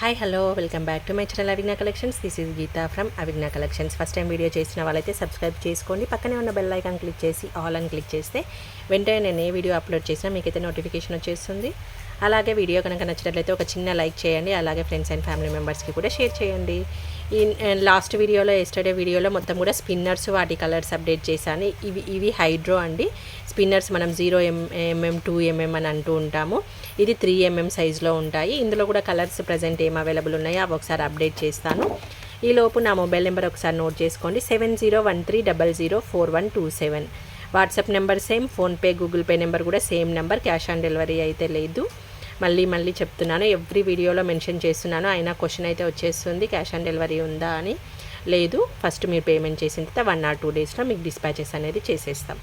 Hi hello welcome back to my channel Avigna collections. This is Geetha from Avigna collections. First time video చేసిన వాళ్ళైతే subscribe చేసుకోండి. పక్కనే ఉన్న bell icon click చేసి all అని క్లిక్ చేస్తే వెంటనే నేను ఏ వీడియో అప్లోడ్ చేసినా మీకైతే నోటిఫికేషన్ వచ్చేస్తుంది. అలాగే వీడియో కనుక నచ్చినట్లయితే ఒక చిన్న లైక్ చేయండి. అలాగే ఫ్రెండ్స్ అండ్ ఫ్యామిలీ మెంబర్స్కి కూడా షేర్ చేయండి. ఈ లాస్ట్ వీడియోలో ఎస్టర్డే వీడియోలో మొత్తం కూడా స్పిన్నర్స్ వాటి కలర్స్ అప్డేట్ చేశాను. ఇవి హైడ్రో అండి. స్పిన్నర్స్ మనం 0mm 2mm అని అంటూ ఉంటాము. ఇది 3mm సైజులో ఉంటాయి. ఇందులో కూడా కలర్స్ ప్రజెంట్ ఏం అవైలబుల్ ఉన్నాయో అవి ఒకసారి అప్డేట్ చేస్తాను. ఈలోపు నా మొబైల్ నెంబర్ ఒకసారి నోట్ చేసుకోండి. 7013004127. WhatsApp number same, PhonePe Google Pay number కూడా same number. Cash on delivery అయితే లేదు. మళ్ళీ చెప్తున్నాను, ఎవ్రీ వీడియోలో మెన్షన్ చేస్తున్నాను. అయినా క్వశ్చన్ అయితే వచ్చేస్తుంది, క్యాష్ ఆన్ డెలివరీ ఉందా అని. లేదు, ఫస్ట్ మీరు పేమెంట్ చేసిన తర్వాత 1 or 2 డేస్లో మీకు డిస్పాచెస్ అనేది చేసేస్తాం.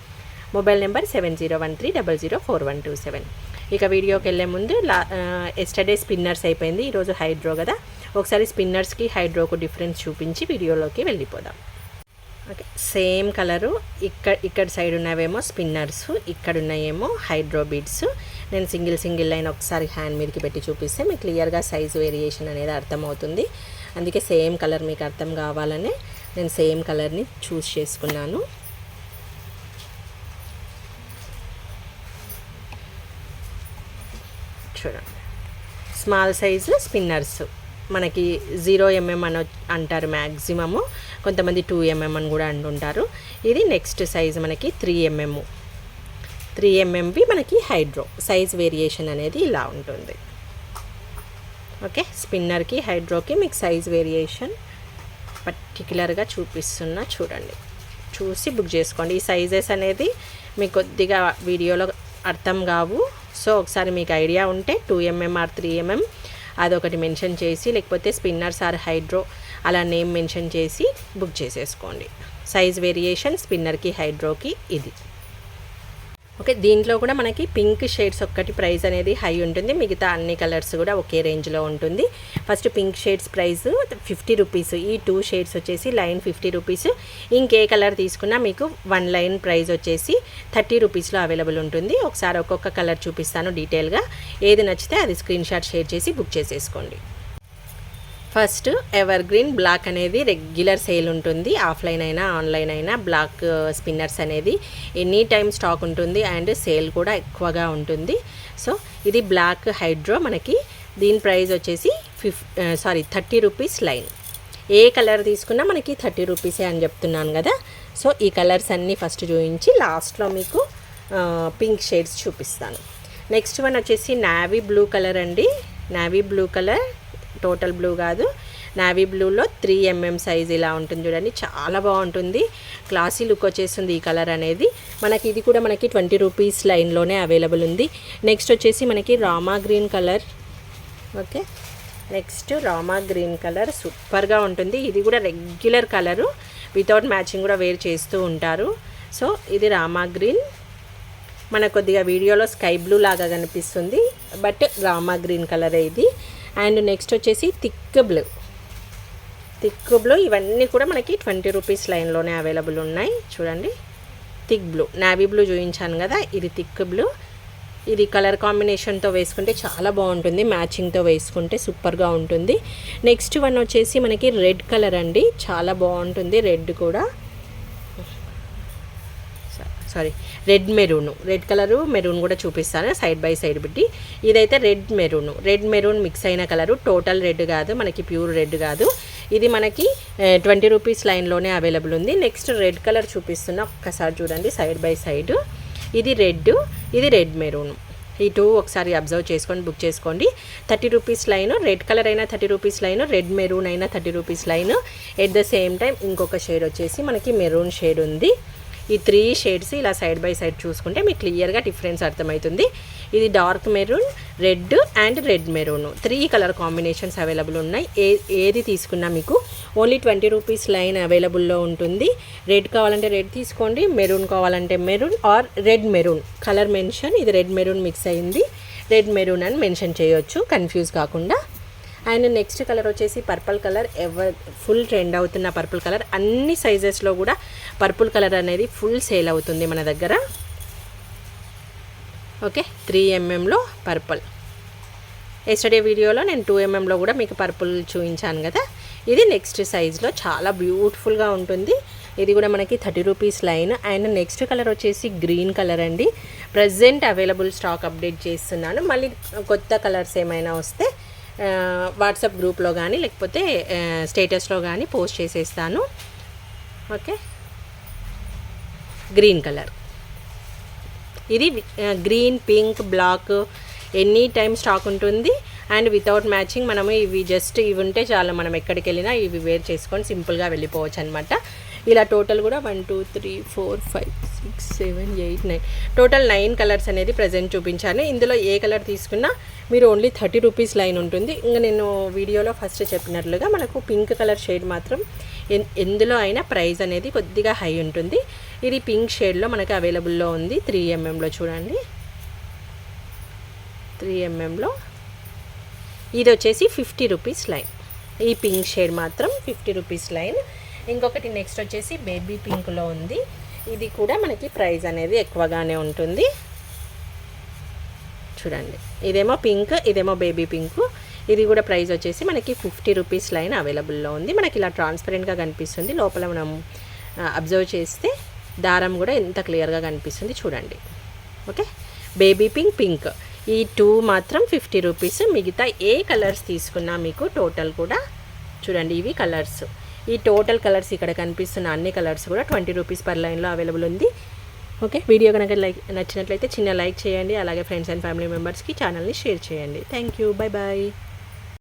Mobile number 7013004127. ఇక వీడియోకి వెళ్ళే ముందు ఎస్టర్డే స్పిన్నర్స్ అయిపోయింది, ఈరోజు హైడ్రో కదా. ఒకసారి స్పిన్నర్స్కి హైడ్రోకు డిఫరెన్స్ చూపించి వీడియోలోకి వెళ్ళిపోదాం. Okay, same colour. ఇక్కడ సైడ్ ఉన్నవేమో స్పిన్నర్స్, ఇక్కడ ఉన్నాయేమో హైడ్రో బీడ్స్. నేను సింగిల్ లైన్ ఒకసారి హ్యాండ్ మీదకి పెట్టి చూపిస్తే మీకు క్లియర్గా సైజు వేరియేషన్ అనేది అర్థమవుతుంది. అందుకే సేమ్ కలర్ మీకు అర్థం కావాలనే నేను సేమ్ కలర్ని చూస్ చేసుకున్నాను. చూడండి, స్మాల్ సైజు స్పిన్నర్స్ మనకి 0mm అని అంటారు మ్యాక్సిమము, కొంతమంది 2mm అని కూడా అంటుంటారు. ఇది నెక్స్ట్ సైజు మనకి 3mmవి మనకి హైడ్రో. సైజ్ వేరియేషన్ అనేది ఇలా ఉంటుంది. ఓకే, స్పిన్నర్కి హైడ్రోకి మీకు సైజ్ వేరియేషన్ పర్టికులర్గా చూపిస్తున్నా, చూడండి, చూసి బుక్ చేసుకోండి. ఈ సైజెస్ అనేది మీకు కొద్దిగా వీడియోలో అర్థం కావు. సో ఒకసారి మీకు ఐడియా ఉంటే 2mm or 3mm అదొకటి మెన్షన్ చేసి, లేకపోతే స్పిన్నర్స్ ఆర్ హైడ్రో అలా నేమ్ మెన్షన్ చేసి బుక్ చేసేసుకోండి. సైజ్ వేరియేషన్ స్పిన్నర్కి హైడ్రోకి ఇది. ఓకే, దీంట్లో కూడా మనకి పింక్ షేడ్స్ ఒక్కటి ప్రైస్ అనేది హై ఉంటుంది, మిగతా అన్ని కలర్స్ కూడా ఒకే రేంజ్లో ఉంటుంది. First pink shades price 50 rupees. ఈ 2 షేడ్స్ వచ్చేసి లైన్ 50 రూపీస్. ఇంకే కలర్ తీసుకున్నా మీకు 1 లైన్ ప్రైస్ వచ్చేసి 30 రూపీస్లో అవైలబుల్ ఉంటుంది. ఒకసారి ఒక్కొక్క కలర్ చూపిస్తాను డీటెయిల్గా. ఏది నచ్చితే అది స్క్రీన్ షాట్ షేర్ చేసి బుక్ చేసేసుకోండి. ఫస్ట్ ఎవర్ గ్రీన్ బ్లాక్ అనేది రెగ్యులర్ సేల్ ఉంటుంది. ఆఫ్లైన్ అయినా ఆన్లైన్ అయినా బ్లాక్ స్పిన్నర్స్ అనేది ఎనీ టైం స్టాక్ ఉంటుంది అండ్ సేల్ కూడా ఎక్కువగా ఉంటుంది. సో ఇది బ్లాక్ హైడ్రో. మనకి దీని ప్రైస్ వచ్చేసి 30 రూపీస్ లైన్. ఏ కలర్ తీసుకున్నా మనకి 30 రూపీసే అని చెప్తున్నాను కదా. సో ఈ కలర్స్ అన్నీ ఫస్ట్ చూపించి లాస్ట్లో మీకు పింక్ షేడ్స్ చూపిస్తాను. నెక్స్ట్ వన్ వచ్చేసి నావీ బ్లూ కలర్ అండి. Navy blue colour, total blue కాదు, నావీ బ్లూలో 3mm సైజ్ ఇలా ఉంటుంది. చూడండి, చాలా బాగుంటుంది, క్లాసీ లుక్ వచ్చేస్తుంది ఈ కలర్ అనేది. మనకి ఇది కూడా మనకి 20 రూపీస్ లైన్లోనే అవైలబుల్ ఉంది. నెక్స్ట్ వచ్చేసి మనకి Rama green colour. Okay, next Rama green colour సూపర్గా ఉంటుంది. ఇది కూడా రెగ్యులర్ కలరు, వితౌట్ మ్యాచింగ్ కూడా వేర్ చేస్తూ ఉంటారు. సో ఇది రామా గ్రీన్. మనకు కొద్దిగా వీడియోలో స్కై బ్లూ లాగా కనిపిస్తుంది, బట్ రామా గ్రీన్ కలరే ఇది. అండ్ నెక్స్ట్ వచ్చేసి థిక్ బ్లూ. ఇవన్నీ కూడా మనకి 20 రూపీస్ లైన్లోనే అవైలబుల్ ఉన్నాయి. చూడండి, థిక్ బ్లూ, నావీ బ్లూ చూపించాను కదా, ఇది థిక్ బ్లూ. ఇది కలర్ కాంబినేషన్తో వేసుకుంటే చాలా బాగుంటుంది, మ్యాచింగ్తో వేసుకుంటే సూపర్గా ఉంటుంది. నెక్స్ట్ వన్ వచ్చేసి మనకి రెడ్ కలర్ అండి, చాలా బాగుంటుంది. రెడ్ కూడా రెడ్ కలరు, మెరూన్ కూడా చూపిస్తాను సైడ్ బై సైడ్ పెట్టి. ఇదైతే రెడ్ మెరూన్ మిక్స్ అయిన కలరు, టోటల్ రెడ్ కాదు, మనకి ప్యూర్ రెడ్ కాదు. ఇది మనకి 20 రూపీస్ లైన్లోనే అవైలబుల్ ఉంది. నెక్స్ట్ రెడ్ కలర్ చూపిస్తున్నా, ఒక్కసారి చూడండి సైడ్ బై సైడ్. ఇది రెడ్, ఇది రెడ్ మెరూన్. ఈ 2 ఒకసారి అబ్జర్వ్ చేసుకొని బుక్ చేసుకోండి. 30 రూపీస్ లైన్, రెడ్ కలర్ అయినా 30 రూపీస్ లైన్, రెడ్ మెరూన్ అయినా 30 rupees line. At the same time ఇంకొక షేడ్ వచ్చేసి మనకి మెరూన్ షేడ్ ఉంది. ఈ 3 షేడ్స్ ఇలా సైడ్ బై సైడ్ చూసుకుంటే మీకు క్లియర్గా డిఫరెన్స్ అర్థమవుతుంది. ఇది dark maroon, red and red maroon, 3 colour combinations available ఉన్నాయి. ఏది తీసుకున్నా మీకు ఓన్లీ 20 రూపీస్ లైన్ అవైలబుల్లో ఉంటుంది. రెడ్ కావాలంటే రెడ్ తీసుకోండి, మెరూన్ కావాలంటే maroon are red maroon colour mention. ఇది రెడ్ మెరూన్ మిక్స్ అయింది, రెడ్ మెరూన్ అని మెన్షన్ చేయొచ్చు కన్ఫ్యూజ్ కాకుండా. అండ్ నెక్స్ట్ కలర్ వచ్చేసి పర్పుల్ కలర్. ఫుల్ ట్రెండ్ అవుతున్న పర్పుల్ కలర్. అన్ని సైజెస్లో కూడా పర్పుల్ కలర్ అనేది ఫుల్ సేల్ అవుతుంది మన దగ్గర. Okay, 3mmలో purple. ఎస్టర్డే వీడియోలో నేను 2mm కూడా మీకు పర్పుల్ చూపించాను కదా. ఇది నెక్స్ట్ సైజ్లో చాలా బ్యూటిఫుల్గా ఉంటుంది. ఇది కూడా మనకి 30 rupees line. And next colour వచ్చేసి గ్రీన్ కలర్ అండి. ప్రజెంట్ అవైలబుల్ స్టాక్ అప్డేట్ చేస్తున్నాను. మళ్ళీ కొత్త కలర్స్ ఏమైనా వస్తే వాట్సాప్ గ్రూప్లో కానీ లేకపోతే స్టేటస్లో కానీ పోస్ట్ చేసేస్తాను. Okay, green colour. ఇది green, pink, black any time stock ఉంటుంది. అండ్ వితౌట్ మ్యాచింగ్ మనము ఇవి జస్ట్ ఇవి ఉంటే చాలా, మనం ఎక్కడికి వెళ్ళినా ఇవి వేర్ చేసుకొని సింపుల్గా వెళ్ళిపోవచ్చు అనమాట. ఇలా టోటల్ కూడా 1 2 3 4 5 6 7 8 9 టోటల్ 9 కలర్స్ అనేది ప్రజెంట్ చూపించాను. ఇందులో ఏ కలర్ తీసుకున్నా మీరు ఓన్లీ 30 రూపీస్ లైన్ ఉంటుంది. ఇంకా నేను వీడియోలో ఫస్ట్ చెప్పినట్లుగా మనకు పింక్ కలర్ షేడ్ మాత్రం ఎందులో అయినా ప్రైస్ అనేది కొద్దిగా హై ఉంటుంది. ఇది పింక్ షేడ్లో మనకు అవైలబుల్లో ఉంది. 3mmలో చూడండి, 3mmలో ఇది వచ్చేసి 50 రూపీస్ లైన్. ఈ పింక్ షేడ్ మాత్రం 50 రూపీస్ లైన్. ఇంకొకటి నెక్స్ట్ వచ్చేసి బేబీ పింక్లో ఉంది. ఇది కూడా మనకి ప్రైస్ అనేది ఎక్కువగానే ఉంటుంది. చూడండి, ఇదేమో పింక్, ఇదేమో బేబీ పింక్. ఇది కూడా ప్రైస్ వచ్చేసి మనకి 50 రూపీస్ లైన్ అవైలబుల్లో ఉంది. మనకి ఇలా ట్రాన్స్పరెంట్గా కనిపిస్తుంది. లోపల మనం అబ్జర్వ్ చేస్తే దారం కూడా ఎంత క్లియర్గా కనిపిస్తుంది చూడండి. ఓకే, బేబీ పింక్, పింక్ ఈ 2 మాత్రం 50 రూపీస్. మిగతా ఏ కలర్స్ తీసుకున్నా మీకు టోటల్ కూడా చూడండి, ఇవి కలర్స్. ఈ టోటల్ కలర్స్ ఇక్కడ కనిపిస్తున్న అన్ని కలర్స్ కూడా 20 రూపీస్ పర్ లైన్లో అవైలబుల్ ఉంది. ఓకే, వీడియో కనుక నచ్చినట్లయితే చిన్న లైక్ చేయండి. అలాగే ఫ్రెండ్స్ అండ్ ఫ్యామిలీ మెంబర్స్కి ఛానల్ని షేర్ చేయండి. Thank you, bye bye.